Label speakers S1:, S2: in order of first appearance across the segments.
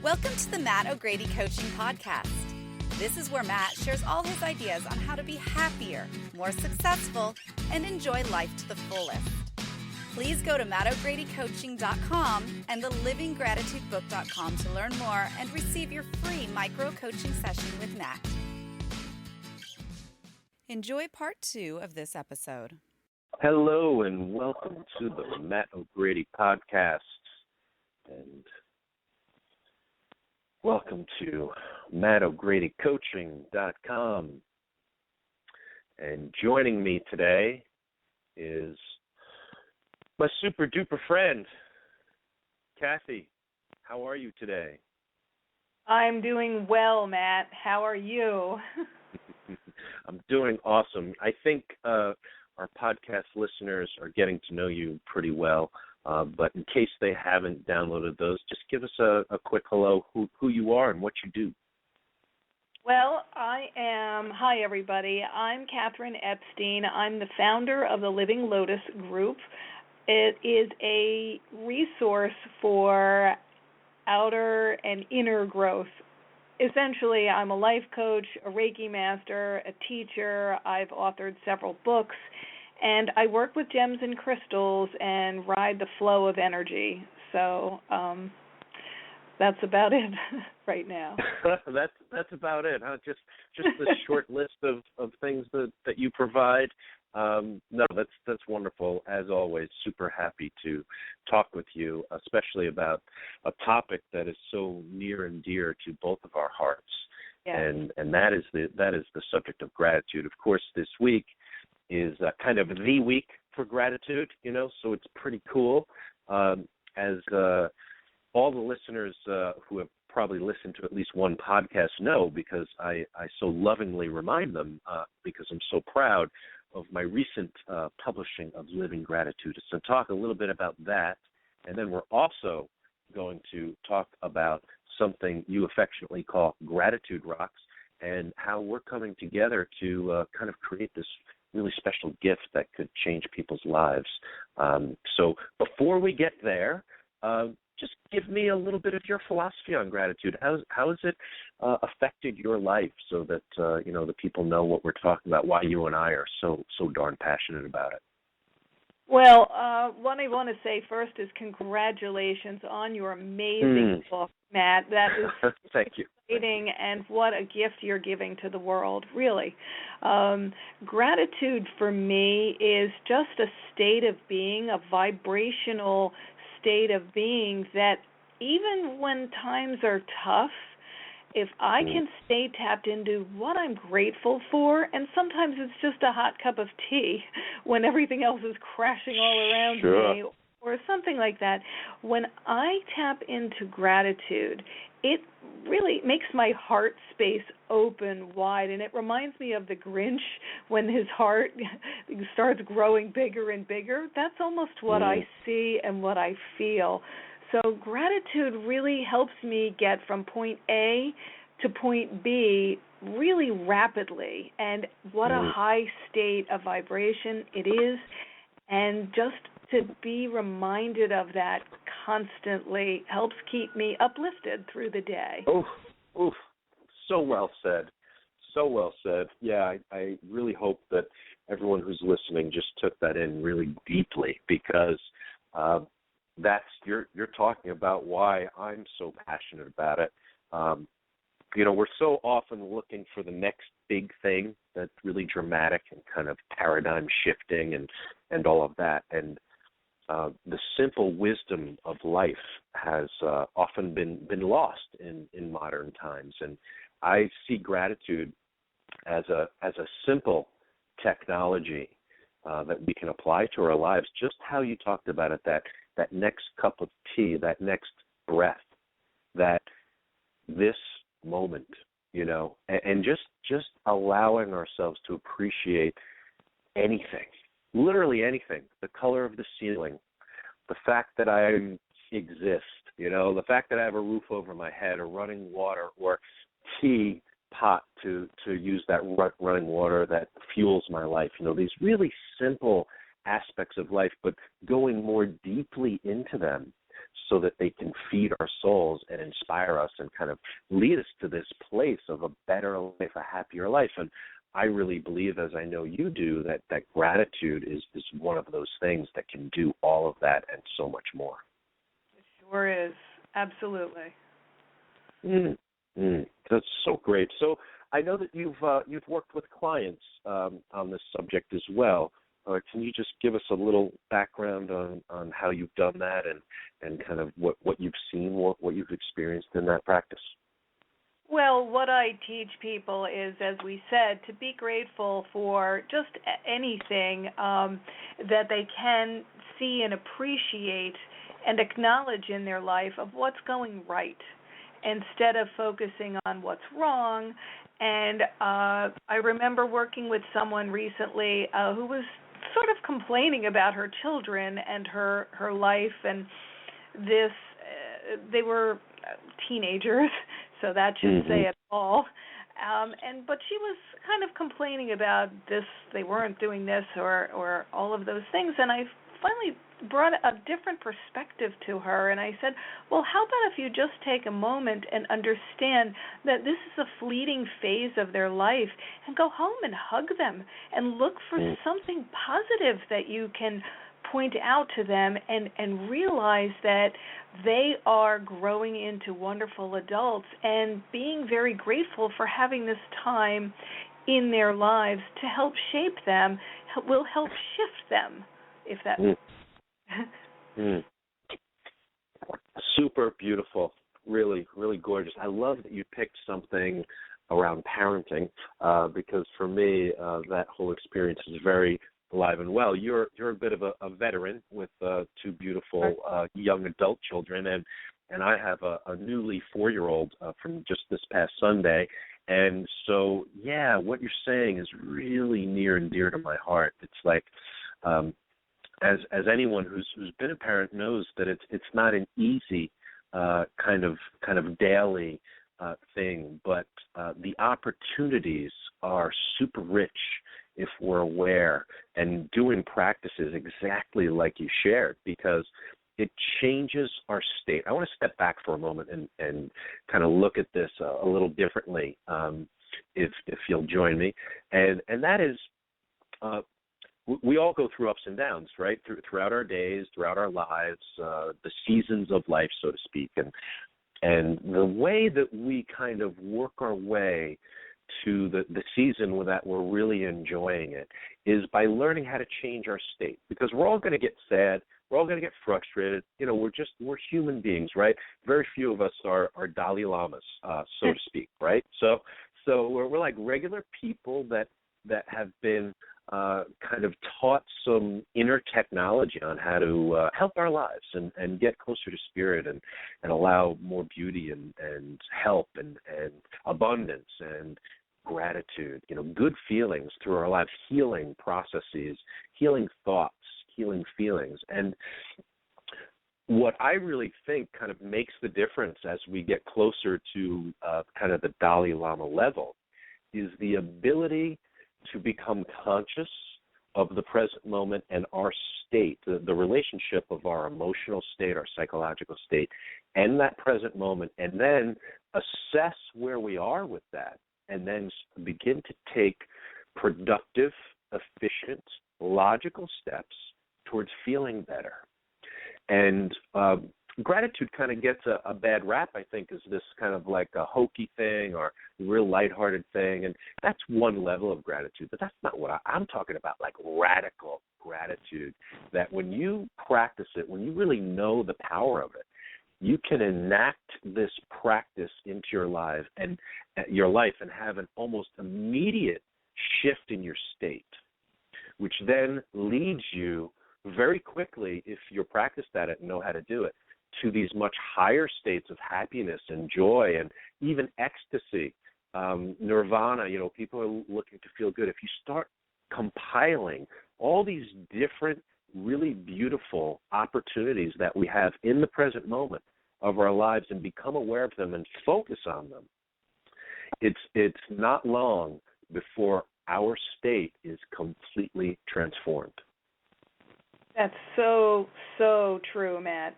S1: Welcome to the Matt O'Grady Coaching Podcast. This is where Matt shares all his ideas on how to be happier, more successful, and enjoy life to the fullest. Please go to mattogradycoaching.com and thelivinggratitudebook.com to learn more and receive your free micro-coaching session with Matt. Enjoy part 2 of this episode.
S2: Hello and welcome to the Matt O'Grady Podcast. And welcome to mattogradycoaching.com. And joining me today is my super duper friend, Kathy. How are you today?
S3: I'm doing well, Matt. How are you?
S2: I'm doing awesome. I think our podcast listeners are getting to know you pretty well. But in case they haven't downloaded those, just give us a quick hello, who you are and what you do.
S3: Well, hi everybody, I'm Katherine Epstein. I'm the founder of the Living Lotus Group. It is a resource for outer and inner growth. Essentially, I'm a life coach, a Reiki master, a teacher. I've authored several books. And I work with gems and crystals and ride the flow of energy. So that's about it right now.
S2: That's about it, huh? Just the short list of things that you provide. No, that's wonderful. As always, super happy to talk with you, especially about a topic that is so near and dear to both of our hearts.
S3: Yes.
S2: And that is the subject of gratitude. Of course, this week is kind of the week for gratitude, so it's pretty cool. As all the listeners who have probably listened to at least one podcast know, because I so lovingly remind them, because I'm so proud of my recent publishing of Living Gratitude. So talk a little bit about that, and then we're also going to talk about something you affectionately call Gratitude Rocks, and how we're coming together to kind of create this really special gift that could change people's lives. So before we get there, just give me a little bit of your philosophy on gratitude. How has it affected your life, so that the people know what we're talking about, why you and I are so darn passionate about it?
S3: Well, what I want to say first is congratulations on your amazing book, Matt. That is
S2: Thank you.
S3: Exciting, and what a gift you're giving to the world, really. Gratitude for me is just a state of being, a vibrational state of being that even when times are tough, if I can stay tapped into what I'm grateful for, and sometimes it's just a hot cup of tea when everything else is crashing all around me, or something like that, when I tap into gratitude, it really makes my heart space open wide, and it reminds me of the Grinch when his heart starts growing bigger and bigger. That's almost what I see and what I feel. So gratitude really helps me get from point A to point B really rapidly, and what a high state of vibration it is, and just to be reminded of that constantly helps keep me uplifted through the day.
S2: Oof. So well said. So well said. Yeah, I really hope that everyone who's listening just took that in really deeply, because you're talking about why I'm so passionate about it. We're so often looking for the next big thing that's really dramatic and kind of paradigm shifting and all of that. And the simple wisdom of life has often been lost in modern times. And I see gratitude as a simple technology that we can apply to our lives, just how you talked about it, that next cup of tea, that next breath, that this moment, and just allowing ourselves to appreciate anything, literally anything, the color of the ceiling, the fact that I exist, the fact that I have a roof over my head, or running water, or tea pot to use that running water that fuels my life, these really simple aspects of life, but going more deeply into them so that they can feed our souls and inspire us and kind of lead us to this place of a better life, a happier life. And I really believe, as I know you do, that gratitude is one of those things that can do all of that and so much more.
S3: It sure is. Absolutely.
S2: That's so great. So I know that you've worked with clients on this subject as well. Can you just give us a little background on how you've done that and kind of what you've seen, what you've experienced in that practice?
S3: Well, what I teach people is, as we said, to be grateful for just anything that they can see and appreciate and acknowledge in their life of what's going right, instead of focusing on what's wrong. And I remember working with someone recently who was sort of complaining about her children and her life, and this they were teenagers, so that should say it all. But she was kind of complaining about this, they weren't doing this or all of those things, and I finally brought a different perspective to her, and I said, well, how about if you just take a moment and understand that this is a fleeting phase of their life, and go home and hug them and look for something positive that you can point out to them, and realize that they are growing into wonderful adults, and being very grateful for having this time in their lives to help shape them will help shift them, if that
S2: Super beautiful. Really, really gorgeous. I love that you picked something around parenting because for me, that whole experience is very alive and well. You're a bit of a veteran with two beautiful young adult children, and I have a newly 4-year-old from just this past Sunday. And so, yeah, what you're saying is really near and dear to my heart. It's like, as anyone who's been a parent knows, that it's not an easy kind of daily thing, but the opportunities are super rich if we're aware and doing practices exactly like you shared, because it changes our state. I want to step back for a moment and kind of look at this a little differently, if you'll join me, and that is, we all go through ups and downs, right? Throughout our days, throughout our lives, the seasons of life, so to speak, and the way that we kind of work our way to the season that we're really enjoying it is by learning how to change our state, because we're all going to get sad. We're all going to get frustrated. We're human beings, right? Very few of us are Dalai Lamas, so to speak, right? So we're like regular people that have been kind of taught some inner technology on how to help our lives and get closer to spirit and allow more beauty and help and abundance and gratitude, good feelings through our lives, healing processes, healing thoughts, healing feelings. And what I really think kind of makes the difference as we get closer to kind of the Dalai Lama level is the ability to become conscious of the present moment and our state, the relationship of our emotional state, our psychological state, and that present moment, and then assess where we are with that, and then begin to take productive, efficient, logical steps towards feeling better. And gratitude kind of gets a bad rap, I think, as this kind of like a hokey thing or real lighthearted thing. And that's one level of gratitude, but that's not what I'm talking about, like radical gratitude, that when you practice it, when you really know the power of it, you can enact this practice into your life and have an almost immediate shift in your state, which then leads you very quickly, if you're practiced at it and know how to do it, to these much higher states of happiness and joy and even ecstasy, nirvana. People are looking to feel good. If you start compiling all these different, really beautiful opportunities that we have in the present moment of our lives and become aware of them and focus on them, it's not long before our state is completely transformed.
S3: That's so, so true, Matt.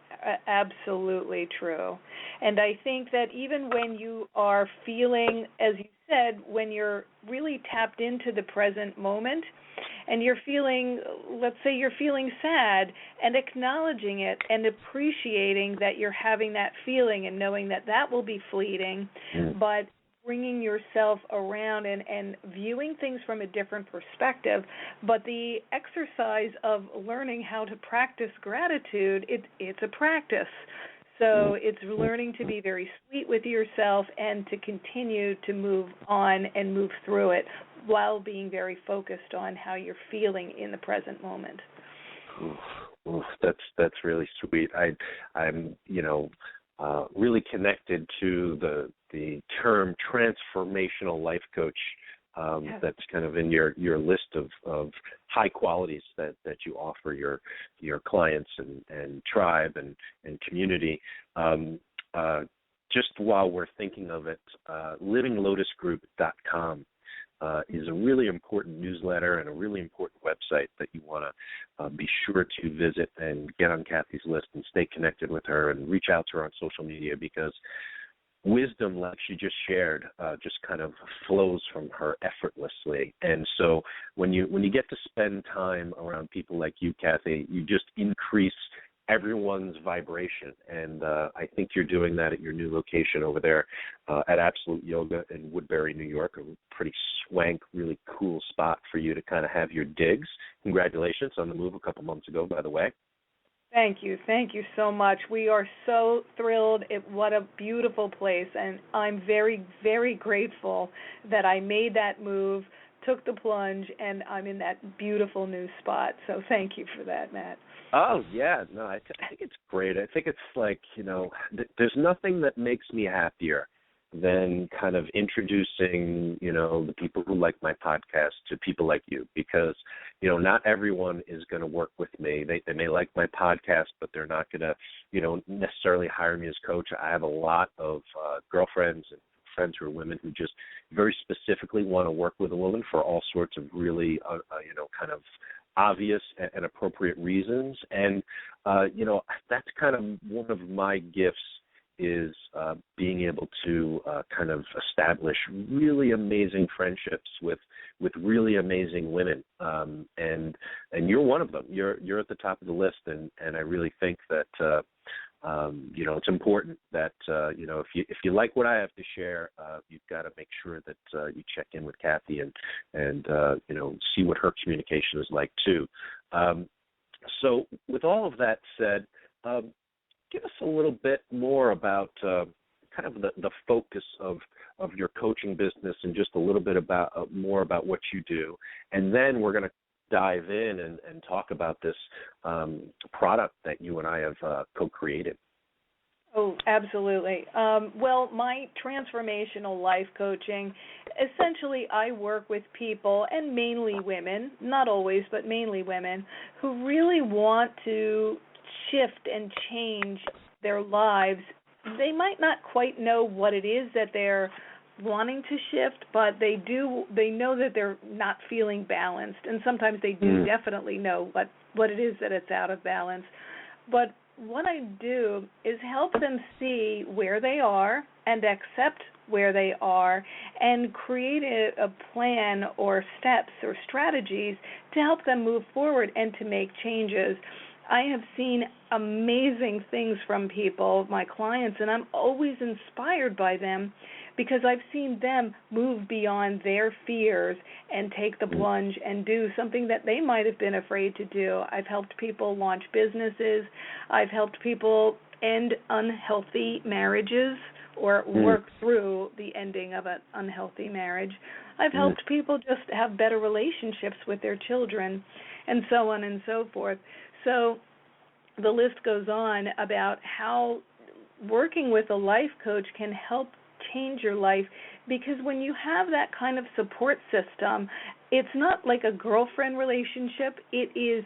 S3: Absolutely true. And I think that even when you are feeling, as you said, when you're really tapped into the present moment and you're feeling, let's say you're feeling sad, and acknowledging it and appreciating that you're having that feeling and knowing that that will be fleeting, but bringing yourself around and viewing things from a different perspective. But the exercise of learning how to practice gratitude, it's a practice. So it's learning to be very sweet with yourself and to continue to move on and move through it while being very focused on how you're feeling in the present moment.
S2: Oof, that's really sweet. I'm really connected to the term transformational life coach.
S3: Yes.
S2: That's kind of in your list of high qualities that you offer your clients and tribe and community. Just while we're thinking of it, livinglotusgroup.com is a really important newsletter and a really important website that you want to be sure to visit and get on Kathy's list and stay connected with her and reach out to her on social media, because wisdom, like she just shared, just kind of flows from her effortlessly. And so when you get to spend time around people like you, Kathy, you just increase everyone's vibration. And I think you're doing that at your new location over there at Absolute Yoga in Woodbury, New York, a pretty swank, really cool spot for you to kind of have your digs. Congratulations on the move a couple months ago, by the way.
S3: Thank you so much. We are so thrilled. What a beautiful place, and I'm very, very grateful that I made that move, took the plunge, and I'm in that beautiful new spot. So thank you for that, Matt.
S2: Oh, yeah. No, I think it's great. I think it's like, there's nothing that makes me happier than kind of introducing, the people who like my podcast to people like you, because, not everyone is going to work with me. They may like my podcast, but they're not going to, necessarily hire me as coach. I have a lot of girlfriends and friends who are women who just very specifically want to work with a woman for all sorts of really, kind of obvious and appropriate reasons. And, that's kind of one of my gifts, is being able to kind of establish really amazing friendships with really amazing women, and you're one of them. You're at the top of the list, and I really think that it's important that if you like what I have to share, you've got to make sure that you check in with Kathy and see what her communication is like too. So with all of that said, give us a little bit more about kind of the focus of your coaching business, and just a little bit about more about what you do. And then we're going to dive in and talk about this product that you and I have co-created.
S3: Oh, absolutely. Well, my transformational life coaching, essentially I work with people, and mainly women, not always, but mainly women, who really want to shift and change their lives. They might not quite know what it is that they're wanting to shift, but they know that they're not feeling balanced, and sometimes they do definitely know what it is that it's out of balance. But what I do is help them see where they are and accept where they are, and create a plan or steps or strategies to help them move forward and to make changes. I have seen amazing things from people, my clients, and I'm always inspired by them, because I've seen them move beyond their fears and take the plunge and do something that they might have been afraid to do. I've helped people launch businesses. I've helped people end unhealthy marriages or work through the ending of an unhealthy marriage. I've helped people just have better relationships with their children, and so on and so forth. So the list goes on about how working with a life coach can help change your life, because when you have that kind of support system, it's not like a girlfriend relationship. It is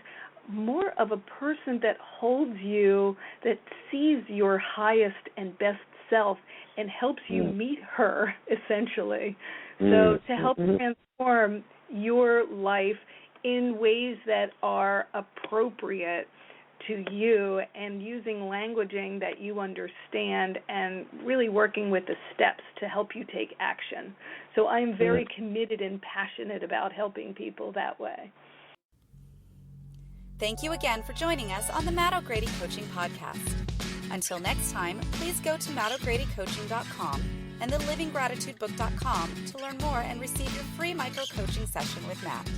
S3: more of a person that holds you, that sees your highest and best self and helps you meet her, essentially. So to help transform your life in ways that are appropriate to you, and using languaging that you understand, and really working with the steps to help you take action. So I'm very committed and passionate about helping people that way.
S1: Thank you again for joining us on the Matt O'Grady Coaching Podcast. Until next time, please go to mattogradycoaching.com and theliving gratitude book.com to learn more and receive your free micro-coaching session with Matt.